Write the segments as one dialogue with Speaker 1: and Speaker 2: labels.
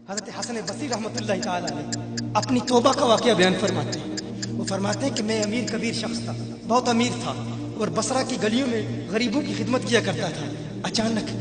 Speaker 1: حضرت حسن بصری رحمۃ اللہ تعالی علیہ اپنی توبہ کا واقعہ بیان فرماتے ہیں۔ وہ فرماتے ہیں کہ میں امیر کبیر شخص تھا، بہت امیر تھا اور بصرہ کی گلیوں میں غریبوں کی خدمت کیا کرتا تھا۔ اچانک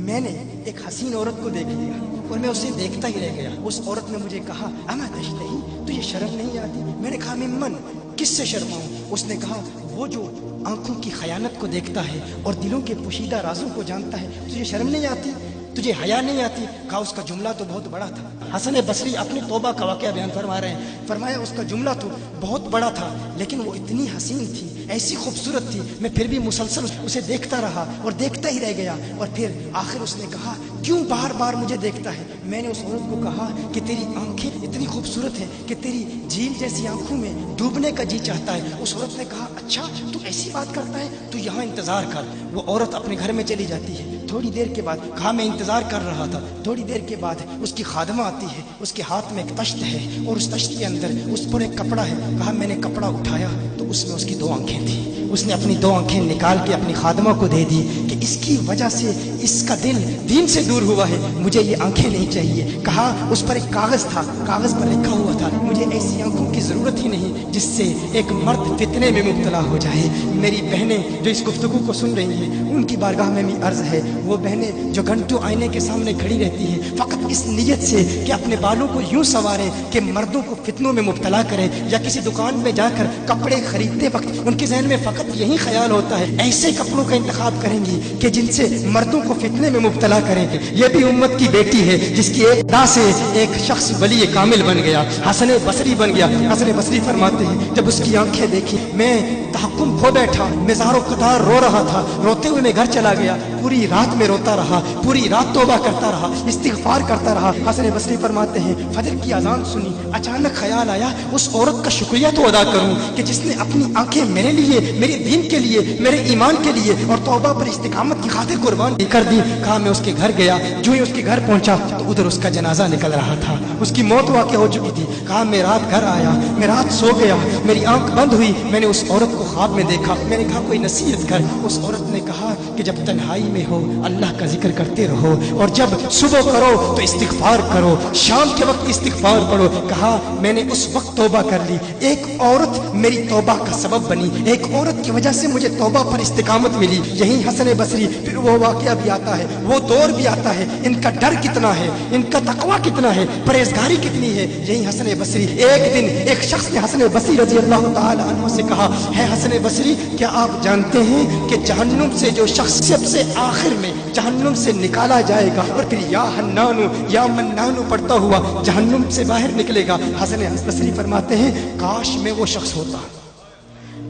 Speaker 1: میں نے ایک حسین عورت کو دیکھ لیا اور میں اسے دیکھتا ہی رہ گیا۔ اس عورت نے مجھے کہا اما تشتہی، تجھے شرم نہیں آتی؟ میں نے کہا ممن، کس سے شرماؤں؟ اس نے کہا وہ جو آنکھوں کی خیانت کو دیکھتا ہے اور دلوں کے پوشیدہ رازوں کو جانتا ہے، تجھے شرم نہیں آتی؟ تجھے حیا نہیں آتی؟ کہا اس کا جملہ تو بہت بڑا تھا۔ حسن بصری اپنی توبہ کا واقعہ بیان فرما رہے ہیں۔ فرمایا اس کا جملہ تو بہت بڑا تھا لیکن وہ اتنی حسین تھی، ایسی خوبصورت تھی، میں پھر بھی مسلسل اسے دیکھتا رہا اور دیکھتا ہی رہ گیا۔ اور پھر آخر اس نے کہا کیوں بار بار مجھے دیکھتا ہے؟ میں نے اس عورت کو کہا کہ تیری آنکھیں اتنی خوبصورت ہیں کہ تیری جھیل جیسی آنکھوں میں ڈوبنے کا جی چاہتا ہے۔ اس عورت نے کہا اچھا تو ایسی بات کرتا ہے، تو یہاں انتظار کر۔ وہ عورت اپنے گھر میں چلی جاتی ہے۔ تھوڑی دیر کے بعد کہا میں انتظار کر رہا تھا۔ تھوڑی دیر کے بعد اس کی خادمہ آتی ہے، اس کے ہاتھ میں ایک تشت ہے اور اس تشت کے اندر اس پر ایک کپڑا ہے۔ کہا میں نے کپڑا اٹھایا تو اس میں اس کی 2 آنکھیں تھیں۔ اس نے اپنی 2 آنکھیں نکال کے اپنی خادمہ کو دے دی کہ اس کی وجہ سے اس کا دل دین سے دور ہوا ہے، مجھے یہ آنکھیں نہیں چاہیے۔ کہا اس پر ایک کاغذ تھا، کاغذ پر لکھا ہوا تھا مجھے ایسی آنکھوں کی ضرورت ہی نہیں جس سے ایک مرد فتنے میں مبتلا ہو جائے۔ میری بہنیں جو اس گفتگو کو سن رہی ہیں ان کی بارگاہ میں بھی عرض ہے، وہ بہنیں جو گھنٹوں آئینے کے سامنے کھڑی رہتی ہیں فقط اس نیت سے کہ اپنے بالوں کو یوں سنواریں کہ مردوں کو فتنوں میں مبتلا کریں، یا کسی دکان میں جا کر کپڑے خریدتے وقت ان کے ذہن میں فقط یہی خیال ہوتا ہے ایسے کپڑوں کا انتخاب کریں گی کہ جن سے مردوں کو فتنے میں مبتلا کریں گے۔ یہ بھی امت کی بیٹی ہے جس کی ایک ادا سے ایک شخص ولی کامل بن گیا، حسن بصری بن گیا۔ حسن بصری فرماتے ہیں جب اس کی آنکھیں دیکھی میں تحکم کھو بیٹھا، میں زارو قطار رو رہا تھا۔ روتے ہوئے میں گھر چلا گیا، پوری رات میں روتا رہا، پوری رات توبہ کرتا رہا، استغفار کرتا رہا۔ حسن بصری فرماتے ہیں فجر کی اذان سنی، اچانک خیال آیا اس عورت کا شکریہ تو ادا کروں کہ جس نے اپنی آنکھیں میرے لیے، میرے دین کے لیے، میرے ایمان کے لیے اور توبہ پر استقامت کی خاطر قربان کر دی۔ کہا میں اس کے گھر گیا، جو ہی اس کے گھر پہنچا تو ادھر اس کا جنازہ نکل رہا تھا، اس کی موت واقع ہو چکی تھی۔ کہا میں رات گھر آیا، میں رات سو گیا، میری آنکھ بند ہوئی، میں نے اس عورت کو خواب میں دیکھا۔ میں نے کہا کوئی نصیحت کر۔ اس عورت نے کہا کہ جب تنہائی میں ہو اللہ کا ذکر کرتے رہو، اور جب صبح کرو تو استغفار کرو، شام کے وقت استغفار پڑھو۔ کہا میں نے اس وقت توبہ کر لی، ایک عورت میری توبہ کا سبب بنی، ایک عورت کی وجہ سے مجھے توبہ پر استقامت ملی۔ یہی حسن بصری پھر وہ واقعہ بھی آتا ہے، وہ دور بھی آتا ہے، ان کا ڈر کتنا ہے، ان کا تقوی کتنا ہے، پرہیزگاری کتنی ہے۔ یہی حسن بصری ایک دن ایک شخص نے حسن بصری رضی اللہ تعالی عنہ سے کہا ہے حسن بصری کیا آپ جانتے ہیں کہ جہنم سے جو شخص سب سے آخر میں جہنم سے نکالا جائے گا اور پھر یا حنانو یا منانو پڑھتا ہوا جہنم سے باہر نکلے گا؟ حسن بصری فرماتے ہیں کاش میں وہ شخص ہوتا،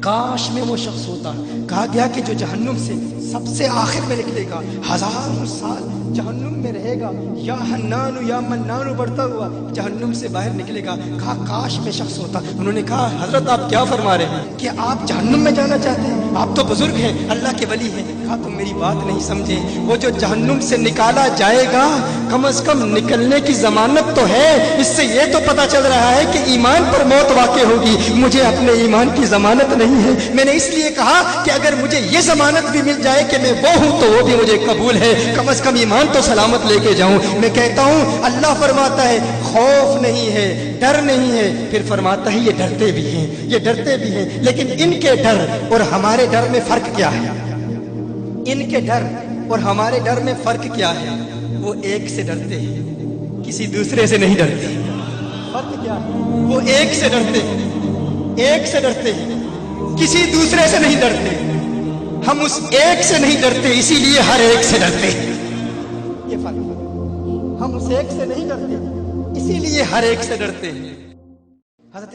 Speaker 1: کاش میں وہ شخص ہوتا۔ کہا گیا کہ جو جہنم سے سب سے آخر میں نکلے گا، 1000 سال جہنم میں رہے گا، یا حنانو یا منانو بڑھتا ہوا جہنم سے باہر نکلے گا۔ کہا کاش میں شخص ہوتا۔ انہوں نے کہا حضرت آپ کیا فرما رہے ہیں کہ آپ جہنم میں جانا چاہتے ہیں؟ آپ تو بزرگ ہیں، اللہ کے ولی ہیں۔ کہا تم میری بات نہیں سمجھے، وہ جو جہنم سے نکالا جائے گا کم از کم نکلنے کی ضمانت تو ہے، اس سے یہ تو پتا چل رہا ہے کہ ایمان پر موت واقع ہوگی۔ مجھے اپنے ایمان کی ضمانت نہیں ہے، میں نے اس لیے کہا کہ اگر مجھے یہ ضمانت بھی مل جائے کہ میں وہ ہوں تو وہ بھی مجھے قبول ہے، کم از کم ایمان تو سلامت لے کے جاؤں۔ میں کہتا ہوں اللہ فرماتا ہے خوف نہیں ہے، ڈر نہیں ہے، پھر فرماتا ہے یہ ڈرتے بھی ہیں، یہ ڈرتے بھی ہیں، لیکن ان کے ڈر اور ہمارے ڈر میں فرق کیا ہے؟ ان کے ڈر اور ہمارے ڈر میں فرق کیا ہے؟ وہ ایک سے ڈرتے ہیں، کسی دوسرے سے نہیں ڈرتے۔ فرق کیا ہے؟ وہ ایک سے ڈرتے ہیں، ایک سے ڈرتے ہیں، کسی دوسرے سے نہیں ڈرتے۔ ہم اس ایک سے نہیں ڈرتے، اسی لیے ہر ایک سے ڈرتے۔ یہ فرق ہے، ہم اس ایک سے نہیں ڈرتے اسی لیے ہر ایک سے ڈرتے۔ حضرت